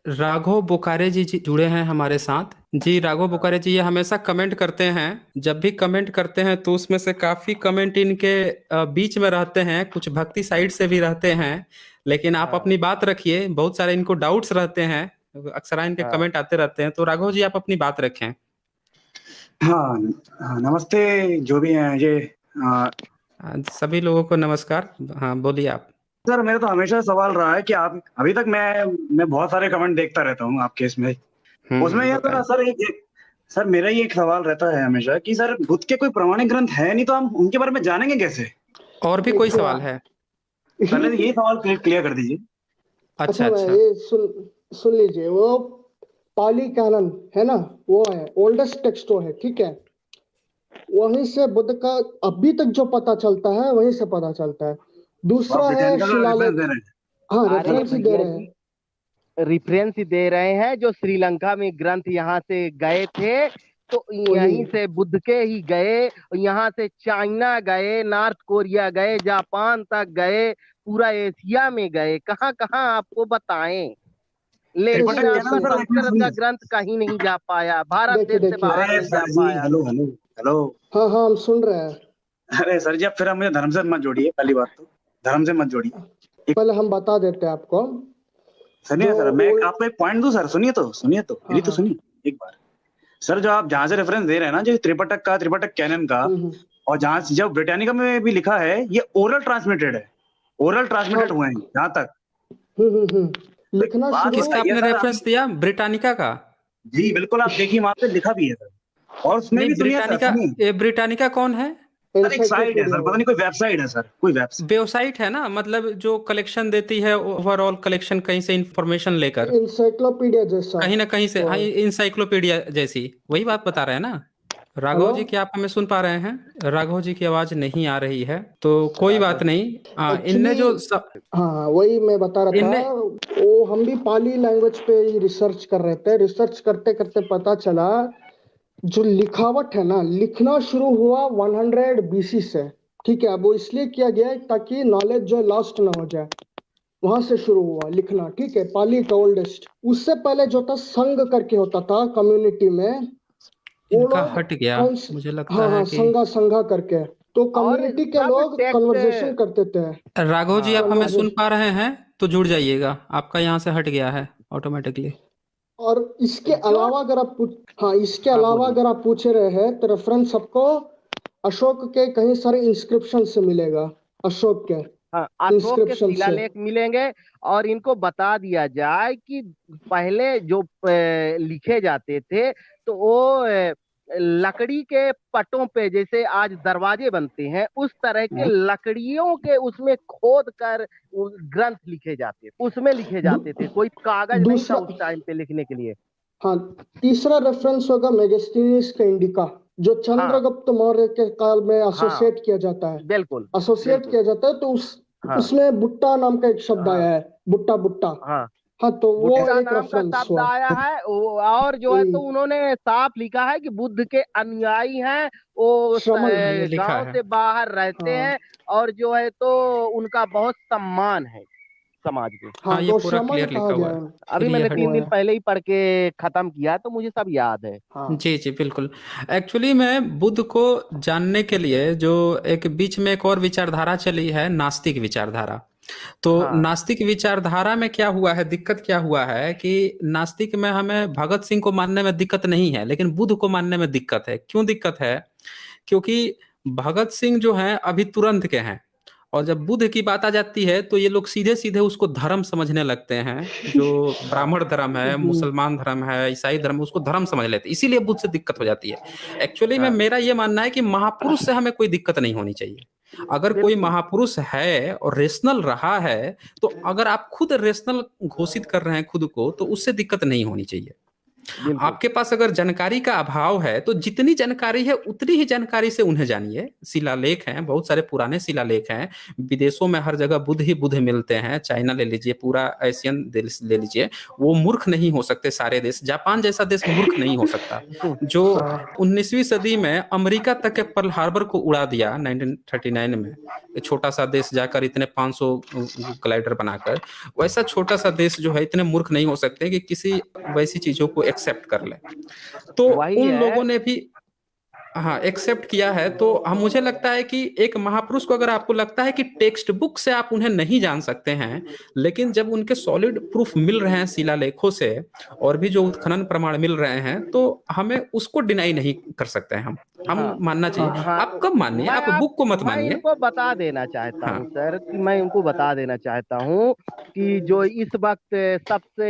राघव बोकारे जी जुड़े हैं हमारे साथ। जी राघव हाँ बोकारे जी ये हमेशा कमेंट करते हैं। जब भी कमेंट करते हैं तो उसमें से काफी कमेंट इनके बीच में रहते हैं, कुछ भक्ति साइड से भी रहते हैं। लेकिन आप हाँ अपनी बात रखिए, बहुत सारे इनको डाउट्स रहते हैं। अक्सर इनके हाँ। कमेंट आते रहते हैं, तो राघव जी आप अपनी बात रखें। हाँ। हाँ, नमस्ते जो भी हैं ये। सभी लोगों को नमस्कार। हाँ बोलिए आप। सर मेरा तो हमेशा सवाल रहा है कि आप अभी तक मैं बहुत सारे कमेंट देखता रहता हूँ आपके इसमें। उसमें ये तो बताइए। सर मेरा ये एक सवाल रहता है हमेशा कि सर बुद्ध के कोई प्रमाणिक ग्रंथ है नहीं तो हम उनके बारे में जानेंगे कैसे। और भी कोई देखो सवाल है? पहले तो यही सवाल क्लियर कर दीजिए। अच्छा अच्छा मैं अच्छा। ये सुन लीजिए। वो पाली कैनन है ना, वो है ओल्डेस्ट टेक्स्ट है, ठीक है। वहीं से बुद्ध का अभी तक जो पता चलता है वहीं से पता चलता है। तो आप दूसरा है ब्रिटानिका का रेफरेंस शिलालेख। दे रहे हैं। हाँ, अरे रेफरेंस ही दे भैया रहे हैं। जी, रिफरेंस दे रहे हैं। जो श्रीलंका में ग्रंथ यहाँ से गए थे तो वही यहीं से बुद्ध के ही गए। यहाँ से चाइना गए, नॉर्थ कोरिया गए, जापान तक गए, पूरा एशिया में गए, कहाँ कहाँ आपको बताएं। लेकिन त्रिपिटक जैसे कहना आपका ना सर, एक मिनट संस्कृत का सुनिए। ग्रंथ कहीं नहीं जा पाया, भारत देखिए देश से देखिए। बाहर अरे नहीं जा सर जी, पाया। Hello hello hello. हाँ हाँ, हम सुन रहे हैं। अरे सर जी, अब फिर आप मुझे धर्म से मत जोड़िए, पहली बात तो धर्म से मत जोड़िए। एक पहले हम बता देते हैं आपको। सुनिए जो सर, मैं ओल्ड। आपको एक पॉइंट दूं सर, सुनिए तो हाँ मेरी तो हाँ। सुनिए एक बार। सर जो आप जहां से रेफरेंस दे रहे हैं ना, जो त्रिपिटक कैनन का, हम्म। और जहां जब ब्रिटानिका में भी लिखा है, ये ओरल ट्रांसमिटेड है। ओरल हाँ। ट्रांसमिटेड हुए हैं जहां तक। तो एक लिखना बात शुरू। किसका बताइए आपने सर रेफरेंस दिया, ब्रिटानिका का? जी बिल्कुल, आप देखिए वहां पे लिखा भी है सर। और उसमें नहीं, भी सुनिए सर, ब्रिटानिका। सुनिए। ये ब्रिटानिका कौन है? सर एक साइट है एनसाइक्लोपीडिया सर, वो। पता नहीं कोई वेबसाइट है सर, कोई वेबसाइट। वेबसाइट है ना, मतलब जो कलेक्शन देती है, ओवरऑल कलेक्शन कहीं से इंफॉर्मेशन लेकर। इंसाइक्लोपीडिया जैसा कहीं ना कहीं से, वो हाँ, है। इंसाइक्लोपीडिया जैसी। वही बात बता रहे हैं ना? राघव हेलो। जी, क्या आप हमें सुन पा रहे हैं? राघव जी की आवाज नहीं आ रही है, तो कोई राघव बात जी, नहीं। हाँ, इनने एक्चुअली जो हाँ हाँ, वही मैं बता रहा था। इनने वो हम भी पाली लैंग्वेज पे ही रिसर्च कर रहे थे। रिसर्च करते करते पता चला जो लिखावट है ना, लिखना शुरू हुआ 100 बीसी से। ठीक है, अब वो इसलिए किया गया है ताकि नॉलेज जो लॉस्ट ना हो जाए। वहां से शुरू हुआ लिखना, ठीक है। पाली का ओल्डेस्ट। उससे पहले जो था संघ करके होता था कम्युनिटी में। वो इनका लोग हट गया। कौन मुझे लगता हाँ है हाँ, कि संघा संघा करके। तो और कम्युनिटी के सब लोग टेक्स्ट। कन्वर्सेशन करते थे। राघव जी, आप हमें सुन कन्वर्सेशन। पा रहे हैं तो जुड़ जाइएगा। आपका यहाँ से हट गया है ऑटोमेटिकली। और इसके जो अलावा अगर आप हाँ, इसके हाँ अलावा बोलिए। अगर आप पूछ रहे हैं तो रेफरेंस सबको अशोक के कई सारे इंस्क्रिप्शन से मिलेगा। अशोक के हाँ, अशोक के इंस्क्रिप्शन से। शिलालेख मिलेंगे। और इनको बता दिया जाए कि पहले जो लिखे जाते थे तो वो लकड़ी के पटों पे, जैसे आज दरवाजे बनते हैं उस तरह के लकड़ियों के उसमें खोद कर वो ग्रंथ लिखे जाते, उसमें लिखे दू, जाते थे। कोई कागज नहीं था दूसरा उस टाइम पे लिखने के लिए। हाँ, तीसरा रेफरेंस होगा मेगास्टीनियस का इंडिका, जो हाँ चंद्रगुप्त मौर्य के काल में हाँ, एसोसिएट किया जाता है। बिल्कुल एसोसिएट बिल्कुल। किया जाता है तो हाँ उसमें बुट्टा नाम का एक शब्द हाँ आया है। बुट्टा बुट्टा। हाँ, हाँ, तो वो बुट्टा एक नाम का रेफरेंस शब्द हुआ। आया है। और जो है वही तो उन्होंने साफ लिखा है कि बुद्ध के अनुयायी हैं। वो श्रमण। हाँ, ये लिखा गांव है। से बाहर रहते हाँ हैं। और जो है तो उनका बहुत सम्मान है समाज में। हाँ, हाँ, ये तो पूरा श्रमण क्लियर कहा लिखा गया हुआ है। है। अभी फिर ये मैंने हट। वो 3 दिन है। पहले ही पढ़ के खत्म किया तो मुझे सब याद है। हाँ जी जी बिल्कुल। एक्चुअली मैं बुद्ध को जानने के लिए, जो एक बीच में एक और विचारधारा चली है, नास्तिक विचारधारा। तो हाँ नास्तिक विचारधारा में क्या हुआ है, दिक्कत क्या हुआ है कि नास्तिक में हमें भगत सिंह को मानने में दिक्कत नहीं है, लेकिन बुद्ध को मानने में दिक्कत है। क्यों दिक्कत है? क्योंकि भगत सिंह जो हैं अभी तुरंत के हैं, और जब बुद्ध की बात आ जाती है तो ये लोग सीधे सीधे उसको धर्म समझने लगते हैं। जो ब्राह्मण धर्म है, हम्म, मुसलमान धर्म है, ईसाई धर्म, उसको धर्म समझ लेते हैं। इसीलिए बुद्ध से दिक्कत हो जाती है। एक्चुअली में हाँ, मेरा ये मानना है कि महापुरुष से हमें कोई दिक्कत नहीं होनी चाहिए। अगर कोई बिल्कुल। महापुरुष है और रेशनल रहा है, तो अगर आप खुद रेशनल घोषित कर रहे हैं खुद को, तो उससे दिक्कत नहीं होनी चाहिए। बिल्कुल आपके पास अगर जानकारी का अभाव है तो जितनी जानकारी है उतनी ही जानकारी से उन्हें जानिए। शिलालेख हैं, बहुत सारे पुराने शिलालेख हैं, विदेशों में हर जगह बुद्ध ही बुद्ध मिलते हैं। चाइना ले लीजिए, पूरा एशियन देश ले लीजिए, वो मूर्ख नहीं हो सकते सारे देश। जापान जैसा देश मूर्ख नहीं हो सकता जो 19वीं सदी में अमेरिका तक के पर्ल हार्बर को उड़ा दिया 1939 में। छोटा सा देश जाकर इतने 500 ग्लाइडर बनाकर, वैसा छोटा सा देश जो है इतने मूर्ख नहीं हो सकते कि किसी वैसी चीजों को एक्सेप्ट कर ले। तो वही उन है। लोगों ने भी हाँ एक्सेप्ट किया है। तो हम मुझे लगता है कि एक महापुरुष को अगर आपको लगता है कि टेक्स्ट बुक से आप उन्हें नहीं जान सकते हैं, लेकिन जब उनके सॉलिड प्रूफ मिल रहे हैं शिलालेखों से और भी जो उत्खनन प्रमाण मिल रहे हैं, तो हमें उसको डिनाई नहीं कर सकते हैं। हम हाँ मानना चाहिए। हाँ, आप कब मानिए, आप बुक को मत मैं मानिए। इनको बता देना चाहता हाँ हूँ सर, कि मैं इनको बता देना चाहता हूँ कि जो इस वक्त सबसे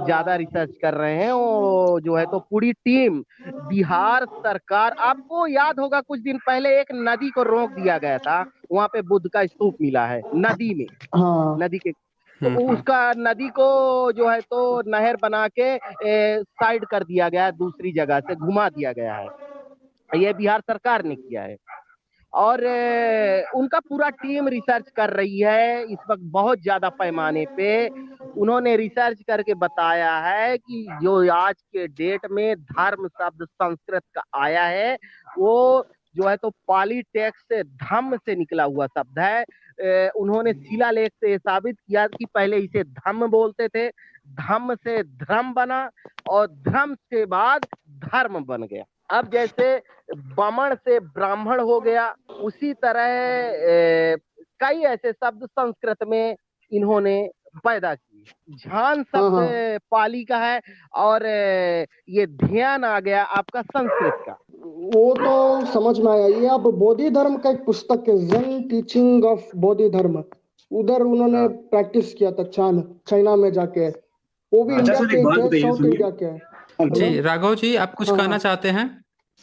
ज्यादा रिसर्च कर रहे हैं वो जो है तो पूरी टीम बिहार सरकार। आपको याद होगा कुछ दिन पहले एक नदी को रोक दिया गया था, वहां पे बुद्ध का स्तूप मिला है नदी में, हाँ नदी के तो उसका नदी को जो है तो नहर बना के साइड कर दिया गया है, दूसरी जगह से घुमा दिया गया है। ये बिहार सरकार ने किया है और उनका पूरा टीम रिसर्च कर रही है इस वक्त बहुत ज्यादा पैमाने पे। उन्होंने रिसर्च करके बताया है कि जो आज के डेट में धर्म शब्द संस्कृत का आया है, वो जो है तो पाली टेक्स्ट से धम्म से निकला हुआ शब्द है। उन्होंने शिलालेख से साबित किया कि पहले इसे धम्म बोलते थे, धम्म से धर्म बना और धर्म के बाद धर्म बन गया। अब जैसे बमण से ब्राह्मण हो गया, उसी तरह कई ऐसे शब्द संस्कृत में इन्होंने पैदा किए। झान शब्द पाली का है और ये ध्यान आ गया आपका संस्कृत का। वो तो समझ में आया। ये आप बोधि धर्म का एक पुस्तक है, जेन टीचिंग ऑफ बोधि धर्म, उधर उन्होंने प्रैक्टिस किया था चाइना में जाके। वो भी अच्छा इंडिया सर, के एक बात जस्ट बताइए, साउथ सुनिए। इंडिया के हैं। जी राघव जी, आप कुछ कहना चाहते हैं?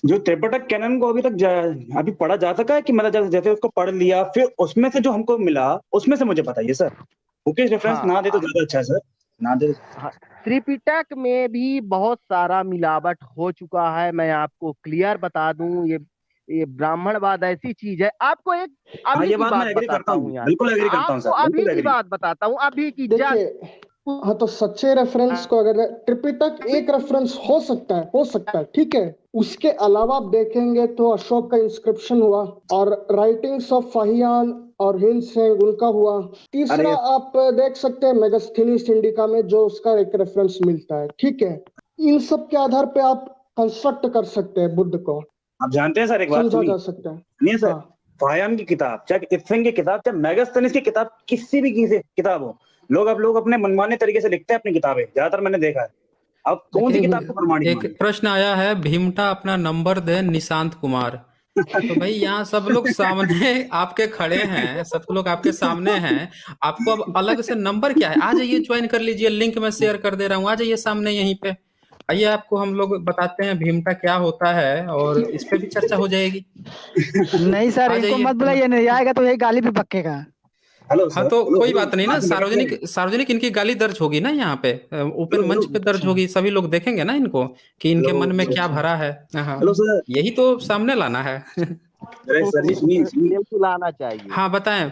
जो त्रिपिटक कैनन को अभी तक अभी पढ़ा जा सका है कि मतलब जैसे उसको पढ़ लिया फिर उसमें से जो हमको मिला उसमें से मुझे बताइए सर। ओके, रेफरेंस ना दे तो ज्यादा अच्छा है सर, ना दे। त्रिपिटक में भी बहुत सारा मिलावट हो चुका है। मैं आपको क्लियर बता दूं, ये ब्राह्मणवाद ऐसी चीज है। आपको एक अभी ये की बात मैं बात एग्री बताता करता हूँ हूँ, यार, बिल्कुल एग्री करता हूँ आपको सर, अभी बिल्कुल की एग्री। बात बताता हूँ, अभी की देखिए, हाँ तो सच्चे रेफरेंस को अगर त्रिपिटक एक रेफरेंस हो सकता है, ठीक है। उसके अलावा आप देखेंगे तो अशोक का इंस्क्रिप्शन हुआ और राइटिंग्स ऑफ फाहियान और हिंसेंग उनका हुआ। तीसरा आप देख सकते हैं मेगास्थनीज इंडिका में जो उसका एक रेफरेंस मिलता है, ठीक है। इन सब के आधार पे आप कंस्ट्रक्ट कर सकते हैं बुद्ध को, आप जानते हैं सर, एक बात समझा सुनिए, जा सकता है। नहीं सर, हाँ फाहियान की किताब चाहे इत्सेंग की किताब चाहे मेगास्थनीज की किताब, किसी भी किताब हो, लोग अपने मनमाने तरीके से लिखते हैं अपनी किताबें, ज्यादातर मैंने देखा है। अब कौन सी किताब को प्रमाणिक एक माने? प्रश्न आया है, भीमटा अपना नंबर दे निशांत कुमार। तो भाई यहाँ सब लोग सामने आपके खड़े हैं, सब लोग आपके सामने हैं, आपको अब अलग से नंबर क्या है? आ जाइए, ज्वाइन कर लीजिए, लिंक मैं शेयर कर दे रहा हूँ, आ जाइए सामने यहीं पे आइए, आपको हम लोग बताते हैं भीमटा क्या होता है और इस पे भी चर्चा हो जाएगी। नहीं सर, आ इनको जाइए। मत बुलाइए, नहीं आएगा तो यही गाली भी पक्केगा। हेलो हाँ सर, तो हेलो कोई हेलो, बात नहीं ना, बात कर रहे हैं। सार्वजनिक इनकी गाली दर्ज होगी ना, यहाँ पे ओपन हेलो मंच हेलो, पे दर्ज होगी, सभी लोग देखेंगे ना इनको कि इनके हेलो मन में क्या सर, भरा है। हाँ, हेलो सर, यही तो सामने लाना है। अरे सर जी सुनिए सुनिए। बिल्कुल आना चाहिए। हाँ बताएं,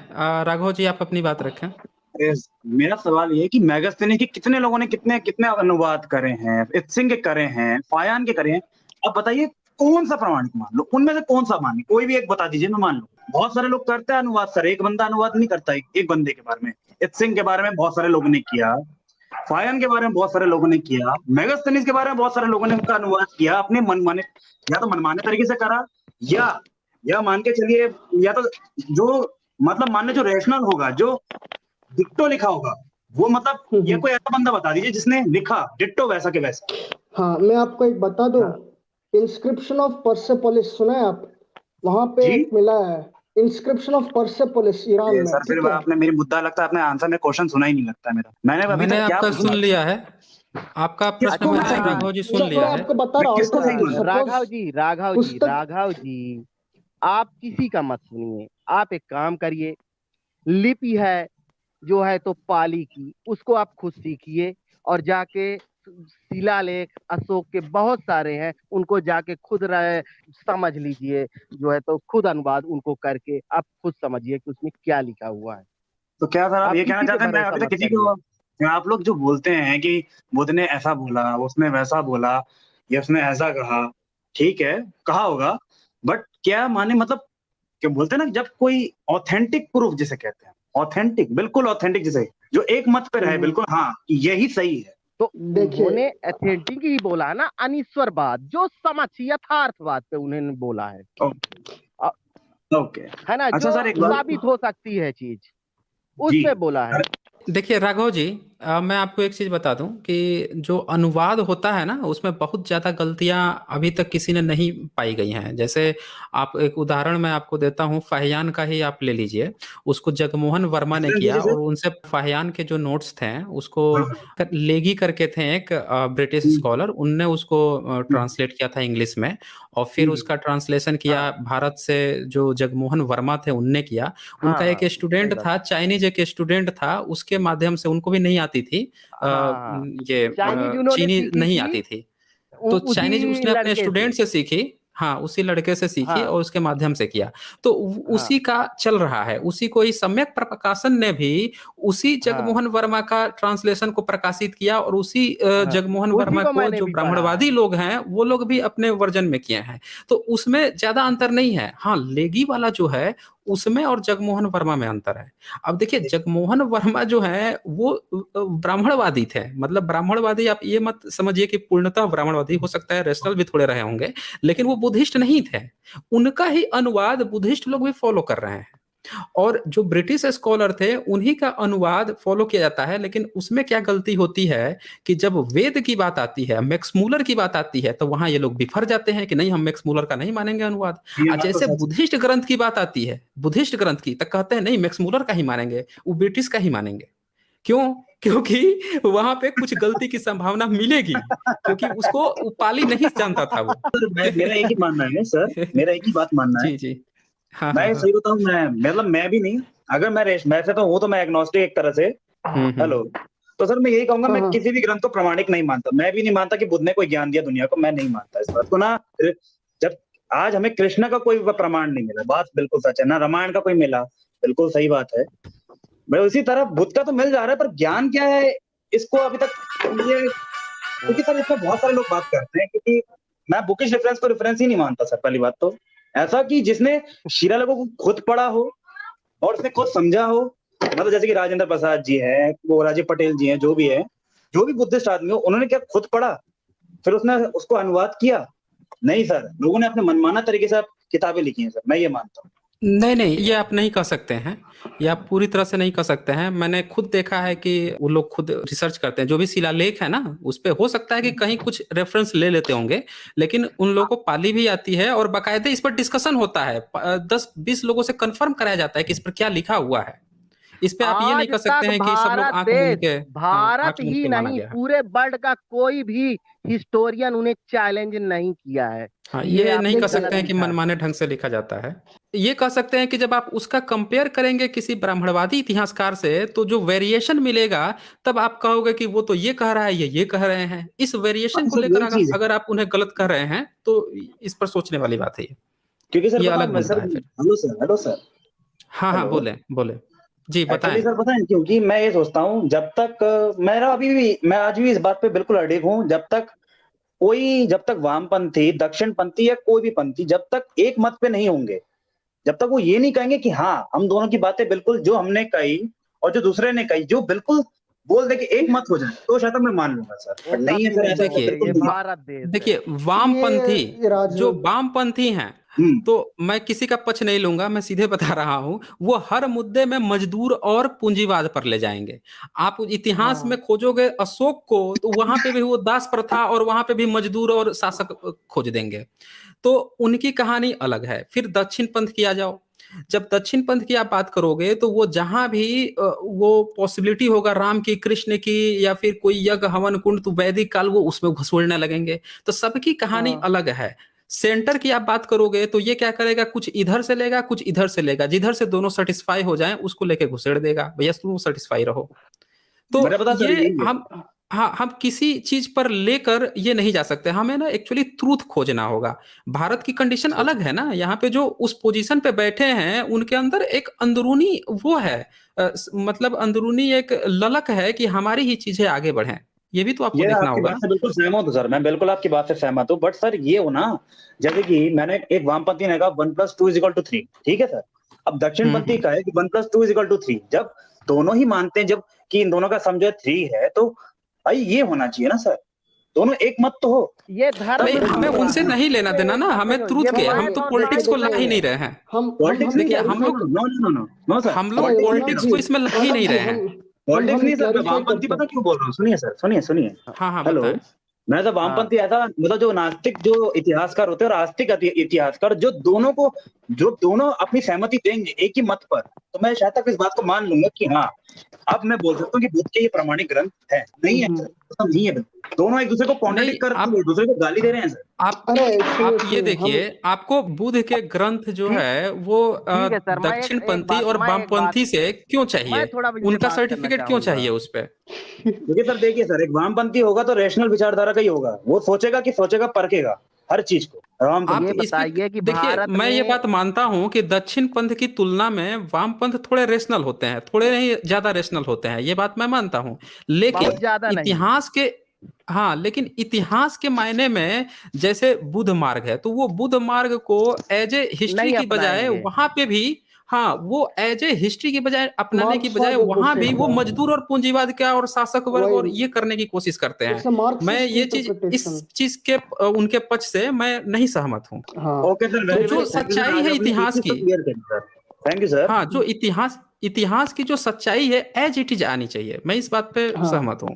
राघव जी आप अपनी बात रखें। अरे, मेरा सवाल ये है कि मेगास्थनीज के कितने लोगों ने कितने कितने अनुवाद करे हैं, इत्सिंग के करे हैं, फायान के करे हैं, अब बताइए कौन सा प्रमाणिक मान लो, उनमें से कौन सा माने, कोई भी एक बता दीजिए, मैं मान लो। बहुत सारे लोग करते हैं अनुवाद सर, एक बंदा अनुवाद नहीं करता, एक बंदे के बारे में। इत्सिंग के बारे में बहुत सारे लोगों ने किया, फायन के बारे में बहुत सारे लोगों ने किया, मेगास्थनीज के बारे में बहुत सारे लोगों ने उनका अनुवाद किया अपने मनमाने, या तो मनमाने तरीके से करा, या मान के चलिए, या तो जो मतलब मानने जो रैशनल होगा, जो डिट्टो लिखा होगा, वो मतलब ये कोई ऐसा बंदा बता दीजिए जिसने लिखा डिट्टो वैसा के वैसा। हाँ, मैं आपको एक बता दूं, इंस्क्रिप्शन ऑफ परसेपोलिस सुना है आप? वहां पे एक मिला है इंस्क्रिप्शन ऑफ परसेपोलिस ईरान में, सर फिर ठीक है। आपने मेरी मुद्दा लगता है, आपने आंसर में क्वेश्चन सुना ही नहीं लगता है मेरा, मैंने अभी तक क्या आपका पूछा? सुन लिया है, आपका प्रश्न किसको मैं मैंने सही मानूं? राघव जी सुन मैं लिया है। आपको बता रहा हूँ, किसको सही देखो, मानूं? राघव जी, आप किसी का मत सुनिए। आप एक काम करिए, लिपि है जो है तो पाली की, उसको आप खुद सीखिए और जाके शिलालेख अशोक के बहुत सारे हैं, उनको जाके खुद समझ लीजिए, जो है तो खुद अनुवाद उनको करके आप खुद समझिए कि उसमें क्या लिखा हुआ है। तो क्या सर आप आप ये कहना किसी पे चाहते हैं, मैं भरोसा अभी तक मत किसी करिए। को, आप लोग जो बोलते हैं कि बुद्ध ने ऐसा बोला, उसने वैसा बोला, या उसने ऐसा कहा, ठीक है, कहा होगा, बट क्या माने, मतलब क्या बोलते हैं ना, जब कोई ऑथेंटिक प्रूफ जिसे कहते हैं, ऑथेंटिक, बिल्कुल ऑथेंटिक, जिसे जो एक मत पे रहे, बिल्कुल हाँ यही सही है। तो देखिए उन्होंने अथेंटिक ही बोला है ना, अनिश्वरवाद, जो समझ यथार्थवाद पे उन्होंने बोला है, ओके, है ना, अच्छा जो सर एक बात, साबित हो सकती है चीज, उस जी, पे बोला है। देखिए राघव जी, मैं आपको एक चीज बता दूं कि जो अनुवाद होता है ना, उसमें बहुत ज्यादा गलतियां अभी तक किसी ने नहीं पाई गई हैं। जैसे आप एक उदाहरण मैं आपको देता हूं, फाहियान का ही आप ले लीजिए। उसको जगमोहन वर्मा ने रेफरेंस किया दीजिए और सर। उनसे फाहियान के जो नोट्स थे उसको हाँ, हाँ, लेगी करके थे एक ब्रिटिश हम्म, स्कॉलर, उनने उसको ट्रांसलेट किया था इंग्लिश में, और फिर हम्म, उसका ट्रांसलेशन किया भारत से जो जगमोहन वर्मा थे उनने किया। हाँ उनका एक हाँ, सही स्टूडेंट बात। था, चाइनीज एक स्टूडेंट था, उसके माध्यम से, उनको भी नहीं आती थी हाँ हाँ, ये चाइनीज उन्होंने चीनी सीखी नहीं थी आती थी। तो चाइनीज उसी उसने अपने लड़के से। स्टूडेंट से सीखी। हाँ, उसी लड़के से सीखी हाँ और उसके माध्यम से किया। तो हाँ उसी का चल रहा है, उसी को ही सम्यक प्रकाशन ने भी उसी हाँ जगमोहन वर्मा का ट्रांसलेशन को प्रकाशित किया, और उसी हाँ, जगमोहन उसी वर्मा को को मैंने जो भी पढ़ा है। ब्राह्मणवादी लोग हैं वो लोग भी अपने वर्जन में किए हैं। तो उसमें ज्यादा अंतर नहीं है। हाँ, लेगी वाला जो है उसमें और जगमोहन वर्मा में अंतर है। अब देखिए, जगमोहन वर्मा जो है वो ब्राह्मणवादी थे। मतलब ब्राह्मणवादी, आप ये मत समझिए कि पूर्णतः ब्राह्मणवादी, हो सकता है रैशनल भी थोड़े रहे होंगे, लेकिन वो बुद्धिस्ट नहीं थे। उनका ही अनुवाद बुद्धिस्ट लोग भी फॉलो कर रहे हैं, और जो ब्रिटिश स्कॉलर थे उन्हीं का अनुवाद फॉलो किया जाता है। लेकिन उसमें क्या गलती होती है कि जब वेद की बात आती है, मैक्स मूलर की बात आती है, तो वहां ये लोग बिफर जाते हैं कि नहीं, हम मैक्स मूलर का नहीं मानेंगे अनुवाद। ये और बात तो जैसे सच है। बुद्धिस्ट ग्रंथ की बात आती है, बुद्धिस्ट ग्रंथ की, तो कहते हैं नहीं, मैक्स मूलर का ही मानेंगे, वो ब्रिटिश का ही मानेंगे। क्यों? क्योंकि वहां पे कुछ गलती की संभावना मिलेगी, क्योंकि उसको वो पाली नहीं जानता था वो। सर मेरा एक ही मानना है सर, मेरा एक ही बात मानना है। जी जी। हाँ मैं हाँ हाँ। सही बताऊं, मैं मतलब मैं भी नहीं, अगर मैं वैसे तो हूं, तो मैं एग्नोस्टिक एक तरह से। हम्म। हेलो। तो सर मैं यही कहूंगा, हाँ मैं हाँ किसी भी ग्रंथ को प्रामाणिक नहीं मानता। मैं भी नहीं मानता कि बुद्ध ने कोई ज्ञान दिया दुनिया को, मैं नहीं मानता इस बात को ना। जब आज हमें कृष्ण का कोई प्रमाण नहीं मिला, बात बिल्कुल सच है ना, रामायण का कोई मिला, बिल्कुल सही बात है। मैं उसी तरह बुद्ध का तो मिल जा रहा है, पर ज्ञान क्या है इसको अभी तक ये, क्योंकि सर इसमें बहुत सारे लोग बात करते हैं, क्योंकि मैं बुकिश रेफरेंस को रेफरेंस ही नहीं मानता सर। पहली बात तो ऐसा कि जिसने शिलालेखों को खुद पढ़ा हो और उसने खुद समझा हो, मतलब जैसे कि राजेंद्र प्रसाद जी है, वो राजीव पटेल जी हैं, जो भी है, जो भी बुद्धिस्ट आदमी हो, उन्होंने क्या खुद पढ़ा फिर उसने उसको अनुवाद किया? नहीं सर, लोगों ने अपने मनमाना तरीके से किताबें लिखी हैं सर, मैं ये मानता हूँ। नहीं नहीं, ये आप नहीं कह सकते हैं, ये आप पूरी तरह से नहीं कह सकते हैं। मैंने खुद देखा है कि वो लोग खुद रिसर्च करते हैं, जो भी शिलालेख है ना, उस पे हो सकता है कि कहीं कुछ रेफरेंस ले लेते होंगे, लेकिन उन लोगों को पाली भी आती है और बाकायदे इस पर डिस्कशन होता है। 10-20 लोगों से कंफर्म कराया जाता है कि इस पर क्या लिखा हुआ है। इस पे आप ये नहीं आज कह सकते तक हैं कि सब लोग भारत आंख मूंद देश, के, हाँ, भारत आंख मूंद ही के माना नहीं, गया है। पूरे वर्ल्ड का कोई भी हिस्टोरियन उन्हें चैलेंज नहीं किया है। हाँ, ये ये नहीं आपने कह गलत सकते हैं कि लिखा है। मनमाने ढंग से लिखा जाता है। ये कह सकते हैं कि जब आप उसका कंपेयर करेंगे किसी ब्राह्मणवादी इतिहासकार से, तो जो वेरिएशन मिलेगा, तब आप कहोगे कि वो तो ये कह रहा है, ये कह रहे हैं। इस वेरिएशन हाँ को सर लेकर यही चीज है, अगर आप उन्हें गलत कह रहे हैं, तो इस पर सोचने वाली बात है। क्योंकि सर ये बताऊं अलग मैं मुद्दा सर, है फिर। हेलो सर, हेलो सर, हाँ हाँ, हेलो। बोले बोले। जी, एक्चुअली बताएं। सर पता है, क्योंकि मैं ये सोचता हूँ, जब तक मेरा अभी भी, मैं आज भी इस बात पे बिल्कुल अडिग हूँ, जब तक वामपंथी, दक्षिणपंथी या कोई भी पंथी जब तक एक मत पे नहीं होंगे, जब तक वो ये नहीं कहेंगे कि हाँ हम दोनों की बातें बिल्कुल जो हमने कही और जो दूसरे ने कही, जो बिल्कुल बोल दे कि एक मत हो जाए, तो शायद तक मैं मान लूंगा सर। वो पर नहीं है कभी सर, नहीं ऐसा तो होंगे, देखिए बिल्कुल ये नहीं है। भारत देश है। देखिए, वामपंथी, ये राज जो वामपंथी हैं, हम्म, तो मैं किसी का पक्ष नहीं लूंगा, मैं सीधे बता रहा हूं, वो हर मुद्दे में मजदूर और पूंजीवाद पर ले जाएंगे। आप इतिहास में हाँ खोजोगे अशोक को, तो वहां पे भी वो दास प्रथा और वहां पे भी मजदूर और शासक खोज देंगे। तो उनकी कहानी अलग है। फिर दक्षिण पंथ की आ जाओ। जब दक्षिण पंथ की आप बात करोगे, तो वो जहां भी वो पॉसिबिलिटी होगा राम की, कृष्ण की, या फिर कोई यज्ञ हवन कुंड, तो वैदिक काल, वो उसमें घुसोड़ने लगेंगे। तो सबकी कहानी हाँ अलग है। सेंटर की आप बात करोगे, तो ये क्या करेगा, कुछ इधर से लेगा, कुछ इधर से लेगा, जिधर से दोनों सेटिस्फाई हो जाएं उसको लेके घुसेड़ देगा, भैया तुम सेटिस्फाई रहो। तो मेरा पता सर ये यही हम, है। हाँ, हम किसी चीज पर लेकर ये नहीं जा सकते, हमें ना एक्चुअली ट्रूथ खोजना होगा। भारत की कंडीशन अलग है ना, यहाँ पे जो उस पोजीशन पे बैठे हैं उनके अंदर एक अंदरूनी वो है, मतलब अंदरूनी एक ललक है कि हमारी ही चीजें आगे बढ़ें। ये भी तो आपको ये देखना आपकी होगा बात ना। से बिल्कुल सहमत हूँ सर, मैं बिल्कुल आपकी बात से सहमत हूँ, बट सर ये हो ना, जैसे कि मैंने एक वामपंथी ने कहा 1+2=3, ठीक है सर। अब दक्षिणपंथी का है कि 1+2=3, जब दोनों ही मानते हैं, जब कि इन दोनों का समझौता 3 है, तो भाई ये होना चाहिए ना सर, दोनों एक मत तो हो। ये धर्म नहीं, का हमें हुआ। उनसे नहीं लेना देना ना, हमें देखो, ट्रूथ ये के, हम मैं तो कौन पॉलिटिक्स को ला ही सा नहीं रहे हैं। पॉलिटिक्स नहीं देखिए सर, हम लोग नो सर, हम लोग अरे पॉलिटिक्स को जी, इसमें ला ही मानव नहीं जी, रहे हैं। पॉलिटिक्स हम नहीं सर, मैं क्लैरिफाई वामपंथी करते पता हैं। क्यों बोल रहा हूँ, सुनिए सर, सुनिए। हाँ हाँ हेलो, बताएं। मैं तो वामपंथी ऐसा, मतलब जो नास्तिक जो इतिहासकार होते हैं और आस्तिक इतिहासकार, जो दोनों अपनी सहमति देंगे एक ही मत पर, तो मैं शायद तक इस बात को मान लूंगा कि हाँ, अब मैं बोल सकता हूँ कि बुद्ध के ये प्रमाणिक ग्रंथ है। नहीं है सर, ऐसा नहीं है बिल्कुल। दोनों एक दूसरे को नहीं, कॉन्ट्रडिक्ट कर आप एक दूसरे को गाली दे रहे हैं सर। अरे सुनिए आप ये सुनिए, देखिए, आपको बुद्ध के ग्रंथ जो ठीक है वो ठीक है सर, दक्षिणपंथी और वामपंथी से क्यों मैं चाहिए, थोड़ा इनसे उनका बात करना सर्टिफिकेट क्यों चाहूंगा। चाहिए उस पे? क्योंकि सर देखिए सर, एक वामपंथी होगा तो रैशनल विचारधारा का ही होगा, वो सोचेगा परखेगा हर चीज को। आप ये वामपंथी इस पे बताइए कि देखिए, भारत मैं ये में बात मानता हूं कि दक्षिण पंथ की तुलना में वाम पंथ थोड़े रेशनल होते हैं, थोड़े नहीं ज्यादा रेशनल होते हैं, ये बात मैं मानता हूं। बहुत लेकिन ज्यादा नहीं। इतिहास के हाँ, लेकिन इतिहास के मायने में जैसे बुद्ध मार्ग है, तो वो बुद्ध मार्ग को एज ए हिस्ट्री नहीं की बजाय अपनाएंगे। वहां पे भी, हाँ, वो एज ए हिस्ट्री की बजाय अपनाने की बजाय मार्क्सवाद वहां भी वो बुद्धिस्ट मजदूर और पूंजीवाद का और शासक वर्ग वही, और ये करने की कोशिश करते हैं। इट्स अ मैं मार्क्सिस्ट ये चीज, इस इंटरप्रिटेशन। चीज के उनके पक्ष से मैं नहीं सहमत हूँ। हाँ, ओके सर, तो वेरी जो वेरी थैंक यू सर, सच्चाई आज है अपनी इतिहास थीसिस की, को क्लियर करें सर। Thank you sir. हाँ, जो इतिहास इतिहास की जो सच्चाई है एज इट इज आनी चाहिए, मैं इस बात पे हाँ। सहमत हूँ।